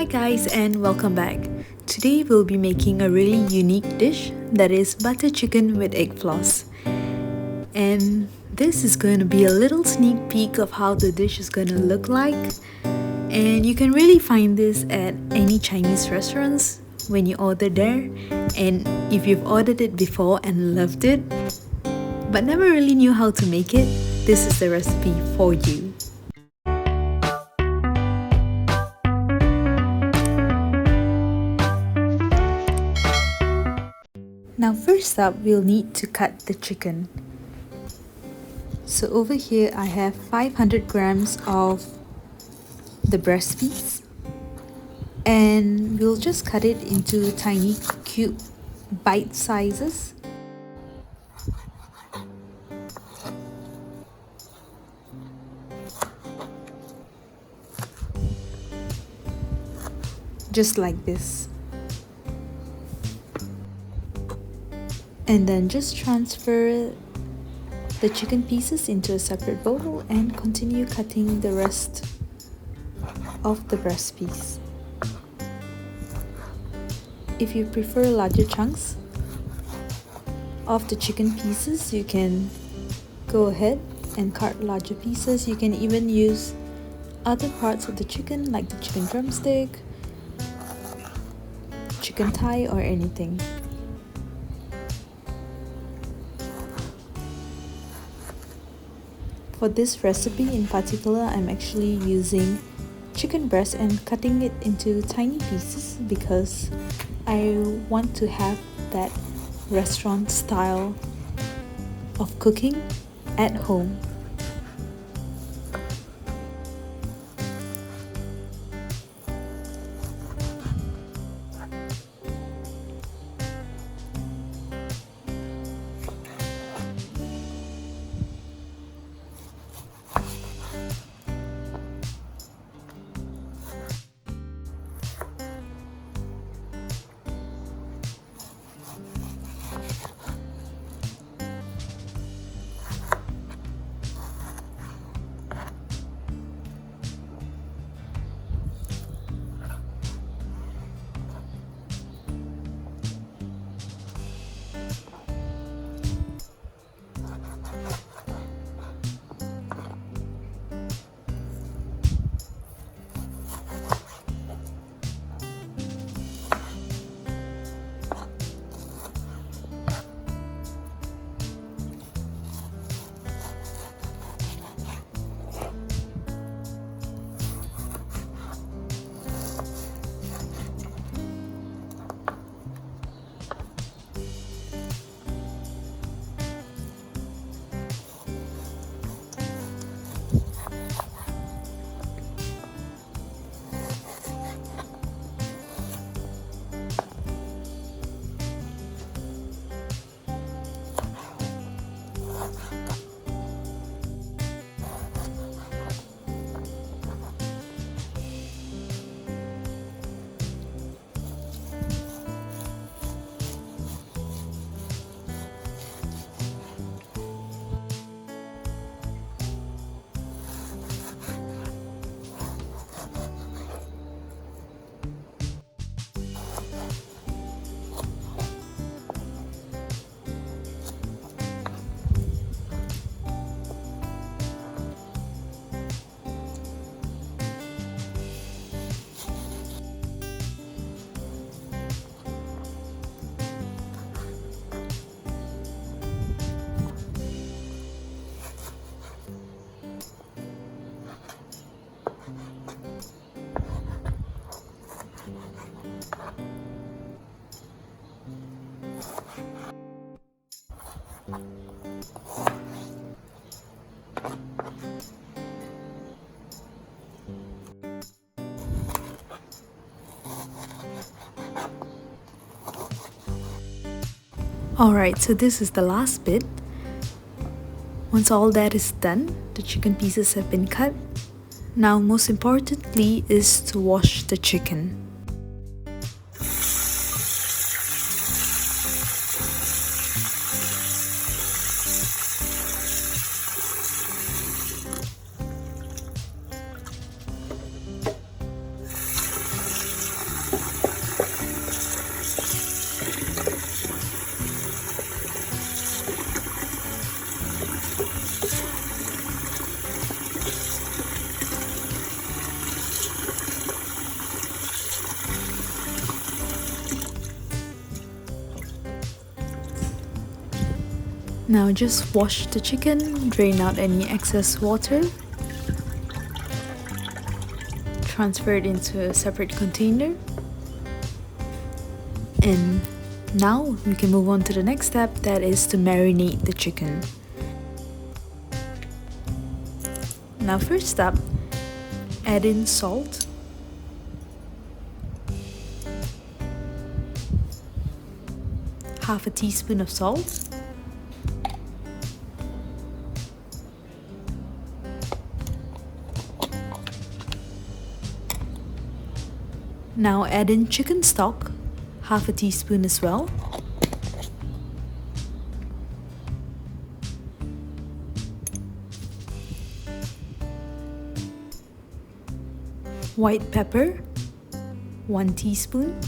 guys and welcome back. Today we'll be making a really unique dish that is butter chicken with egg floss. And this is going to be a little sneak peek of how the dish is going to look like. And you can really find this at any Chinese restaurants when you order there. And if you've ordered it before and loved it, but never really knew how to make it, this is the recipe for you. Now first up, we'll need to cut the chicken. So over here I have 500 grams of the breast piece, and we'll just cut it into tiny cube bite sizes. Just like this. And then just transfer the chicken pieces into a separate bowl and continue cutting the rest of the breast piece. If you prefer larger chunks of the chicken pieces, you can go ahead and cut larger pieces. You can even use other parts of the chicken like the chicken drumstick, chicken thigh, or anything. For this recipe in particular, I'm actually using chicken breast and cutting it into tiny pieces because I want to have that restaurant style of cooking at home. Alright, so this is the last bit. Once all that is done, the chicken pieces have been cut. Now most importantly is to wash the chicken. Now just wash the chicken, drain out any excess water, transfer it into a separate container, and now we can move on to the next step, that is to marinate the chicken. Now first up, add in salt, half a teaspoon of salt, now add in chicken stock, half a teaspoon as well, white pepper, 1 teaspoon,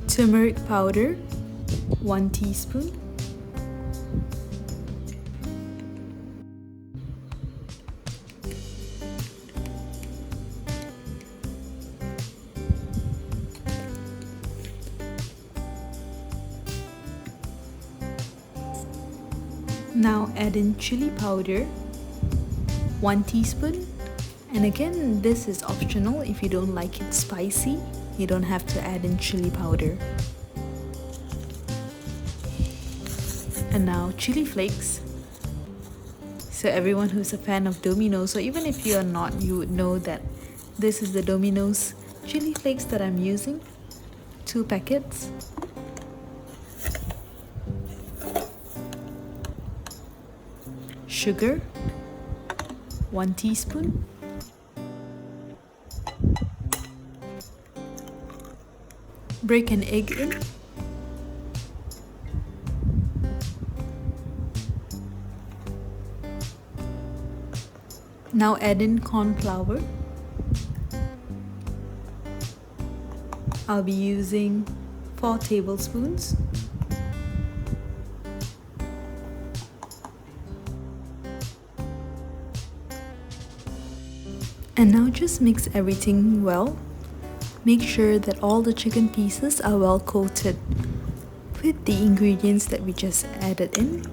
turmeric powder, 1 teaspoon, now add in chili powder, 1 teaspoon, and again this is optional. If you don't like it spicy, you don't have to add in chili powder. And now chili flakes. So everyone who's a fan of Domino's, or even if you are not, you would know that this is the Domino's chili flakes that I'm using, 2 packets. Sugar, 1 teaspoon. Break an egg in. Now add in corn flour. I'll be using 4 tablespoons. And now just mix everything well. Make sure that all the chicken pieces are well coated with the ingredients that we just added in.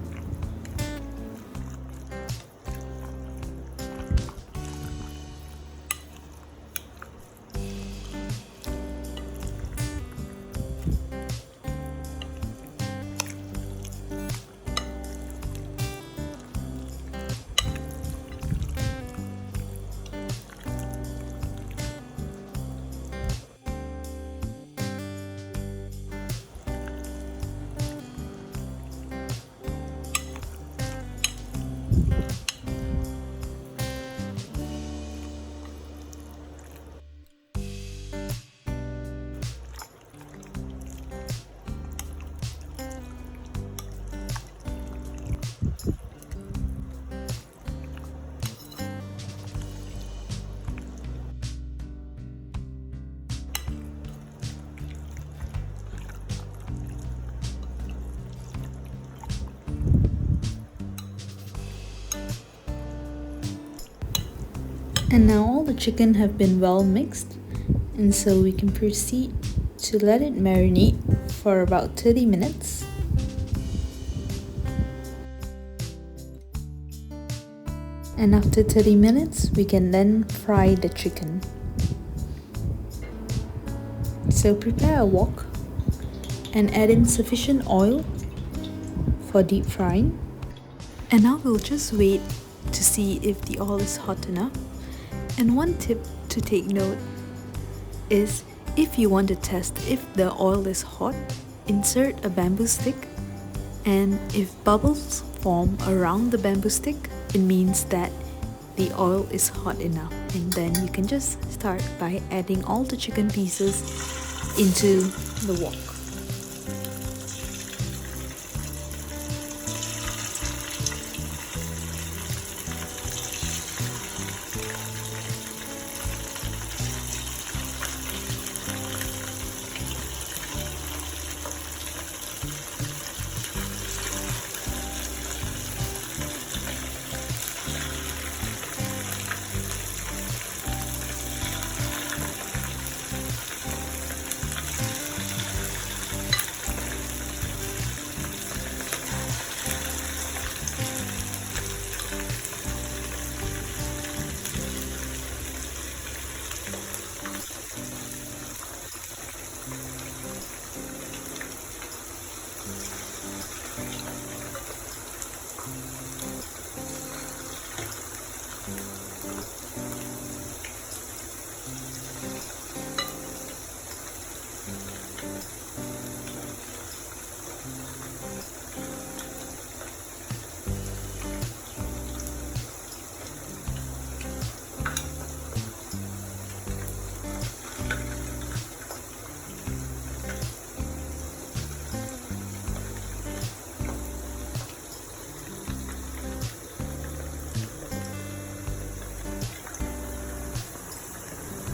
And now all the chicken have been well mixed, and so we can proceed to let it marinate for about 30 minutes. And after 30 minutes, we can then fry the chicken. So prepare a wok and add in sufficient oil for deep frying. And now we'll just wait to see if the oil is hot enough. And one tip to take note is, if you want to test if the oil is hot, insert a bamboo stick, and if bubbles form around the bamboo stick, it means that the oil is hot enough. And then you can just start by adding all the chicken pieces into the wok.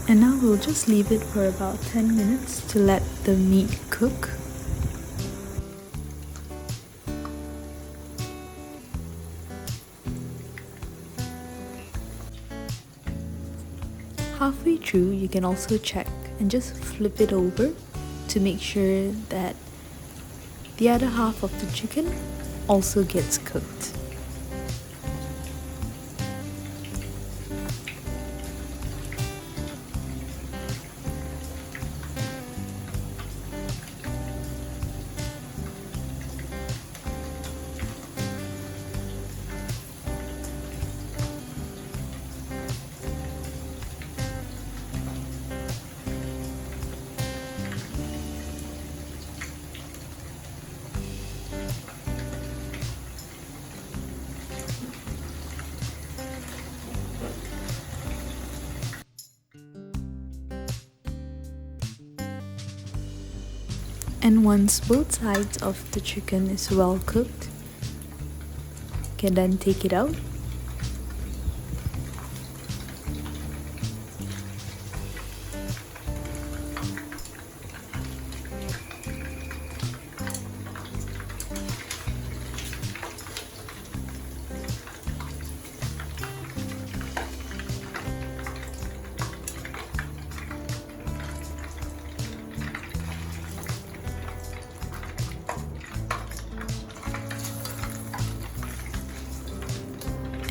And now we'll just leave it for about 10 minutes to let the meat cook. Halfway through, you can also check and just flip it over to make sure that the other half of the chicken also gets cooked. And once both sides of the chicken is well cooked, you can then take it out.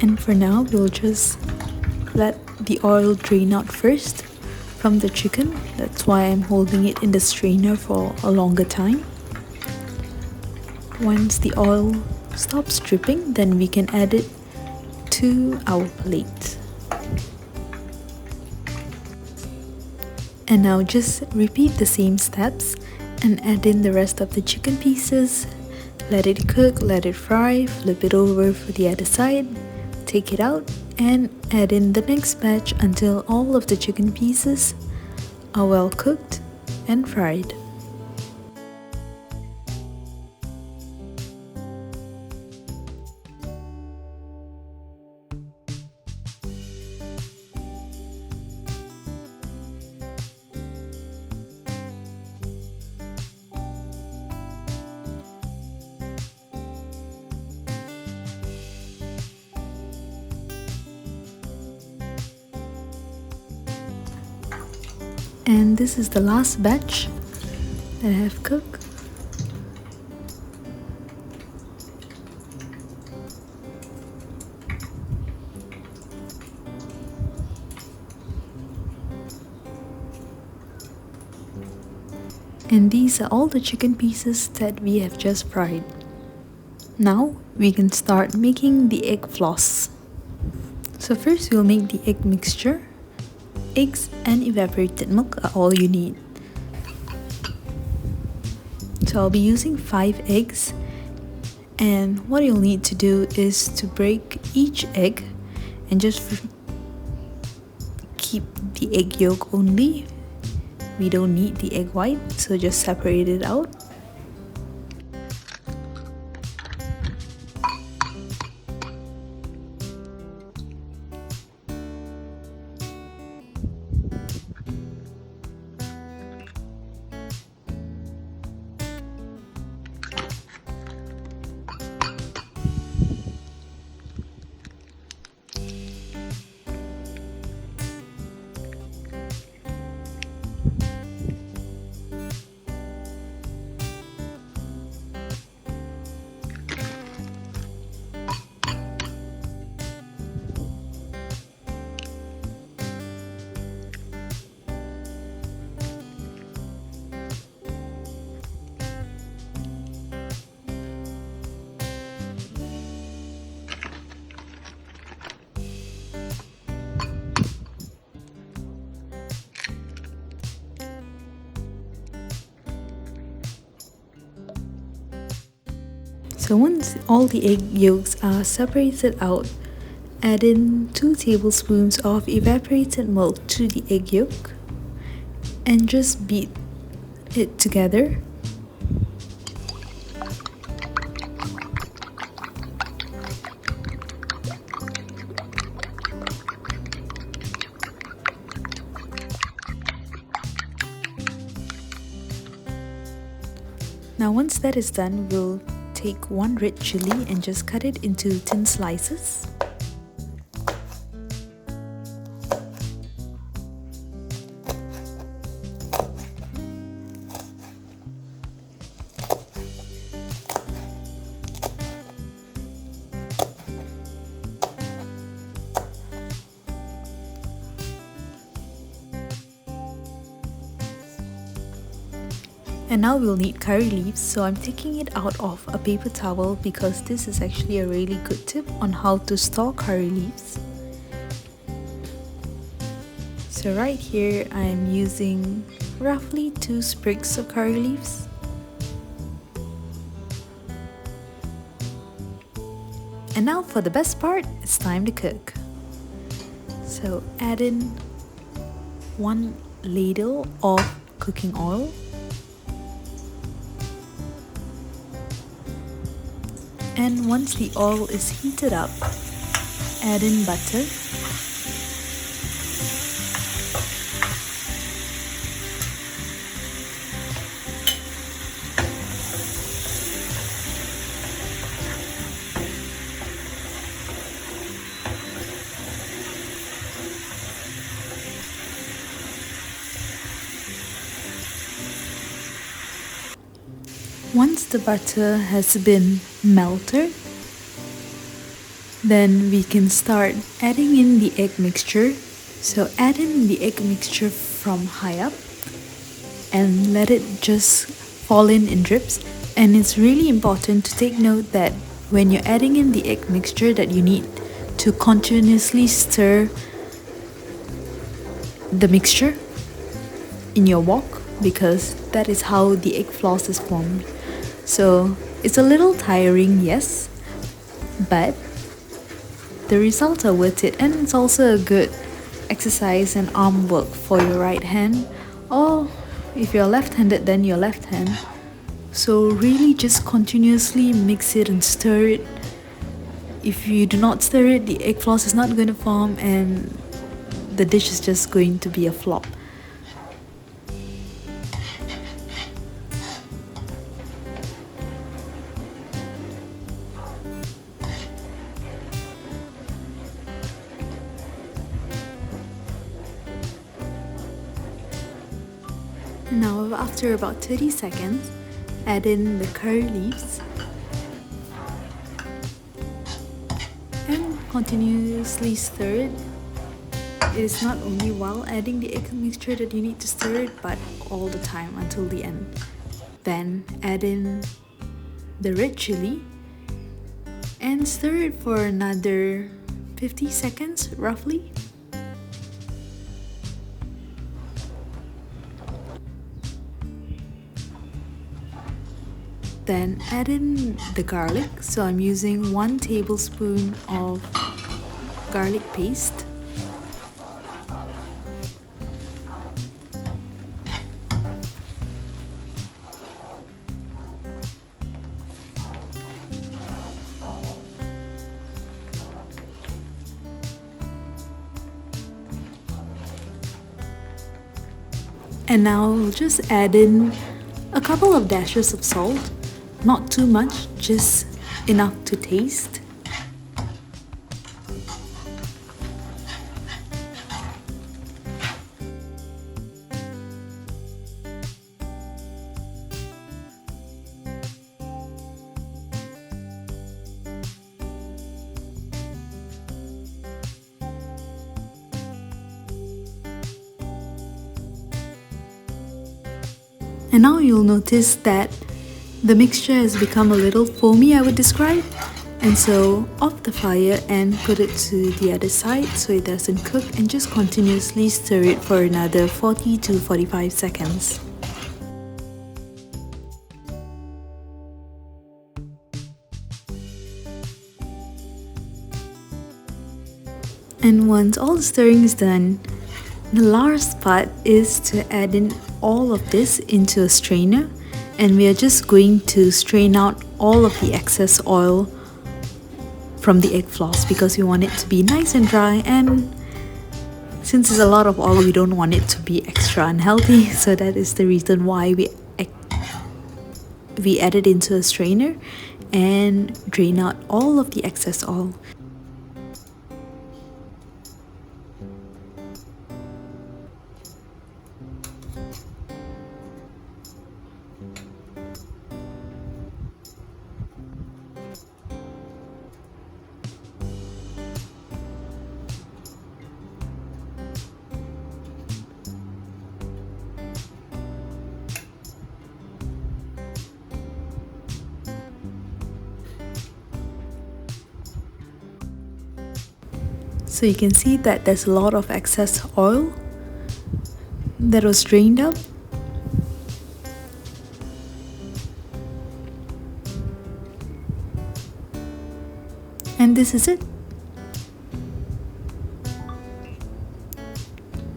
And for now, we'll just let the oil drain out first from the chicken. That's why I'm holding it in the strainer for a longer time. Once the oil stops dripping, then we can add it to our plate. And now just repeat the same steps and add in the rest of the chicken pieces. Let it cook, let it fry, flip it over for the other side. Take it out and add in the next batch until all of the chicken pieces are well cooked and fried. And this is the last batch that I have cooked. And these are all the chicken pieces that we have just fried. Now we can start making the egg floss. So first we'll make the egg mixture. Eggs and evaporated milk are all you need. So I'll be using 5 eggs, and what you'll need to do is to break each egg and just keep the egg yolk only. We don't need the egg white, so just separate it out. So once all the egg yolks are separated out, add in 2 tablespoons of evaporated milk to the egg yolk and just beat it together. Now once that is done, we'll take 1 red chilli and just cut it into thin slices. And now we'll need curry leaves, so I'm taking it out of a paper towel because this is actually a really good tip on how to store curry leaves. So right here I'm using roughly 2 sprigs of curry leaves. And now for the best part, it's time to cook. So add in 1 ladle of cooking oil. And once the oil is heated up, add in butter. Once the butter has been melted, then we can start adding in the egg mixture. So add in the egg mixture from high up and let it just fall in drips. And it's really important to take note that when you're adding in the egg mixture that you need to continuously stir the mixture in your wok, because that is how the egg floss is formed. So it's a little tiring, yes, but the results are worth it, and it's also a good exercise and arm work for your right hand, or if you're left-handed, then your left hand. So really just continuously mix it and stir it. If you do not stir it, the egg floss is not going to form and the dish is just going to be a flop. Now after about 30 seconds, add in the curry leaves and continuously stir it. It is not only while adding the egg mixture that you need to stir it, but all the time until the end. Then add in the red chilli and stir it for another 50 seconds roughly. Then add in the garlic. So I'm using 1 tablespoon of garlic paste. And now we'll just add in a couple of dashes of salt. Not too much, just enough to taste. And now you'll notice that the mixture has become a little foamy, I would describe. And so off the fire and put it to the other side so it doesn't cook, and just continuously stir it for another 40 to 45 seconds. And once all the stirring is done, the last part is to add in all of this into a strainer, and we are just going to strain out all of the excess oil from the egg floss because we want it to be nice and dry, and since it's a lot of oil we don't want it to be extra unhealthy, so that is the reason why we add it into a strainer and drain out all of the excess oil. So you can see that there's a lot of excess oil that was drained out. And this is it.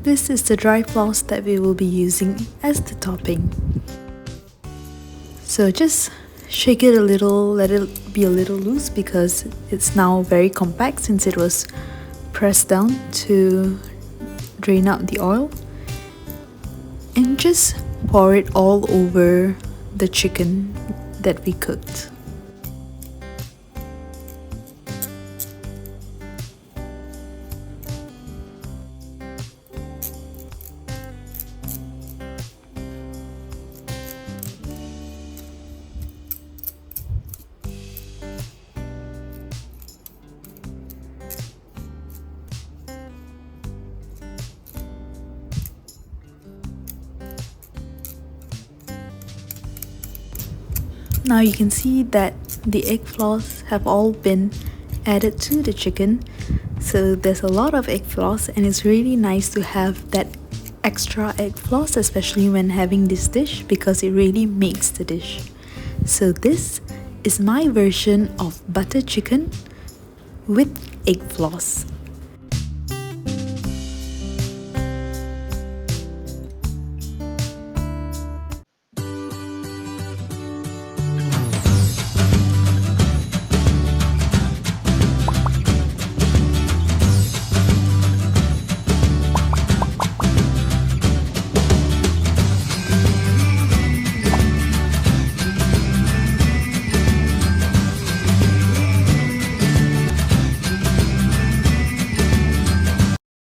This is the dry floss that we will be using as the topping. So just shake it a little, let it be a little loose because it's now very compact since it was pressed down to drain out the oil, and just pour it all over the chicken that we cooked. Now you can see that the egg floss have all been added to the chicken, so there's a lot of egg floss, and it's really nice to have that extra egg floss, especially when having this dish, because it really makes the dish. So this is my version of butter chicken with egg floss.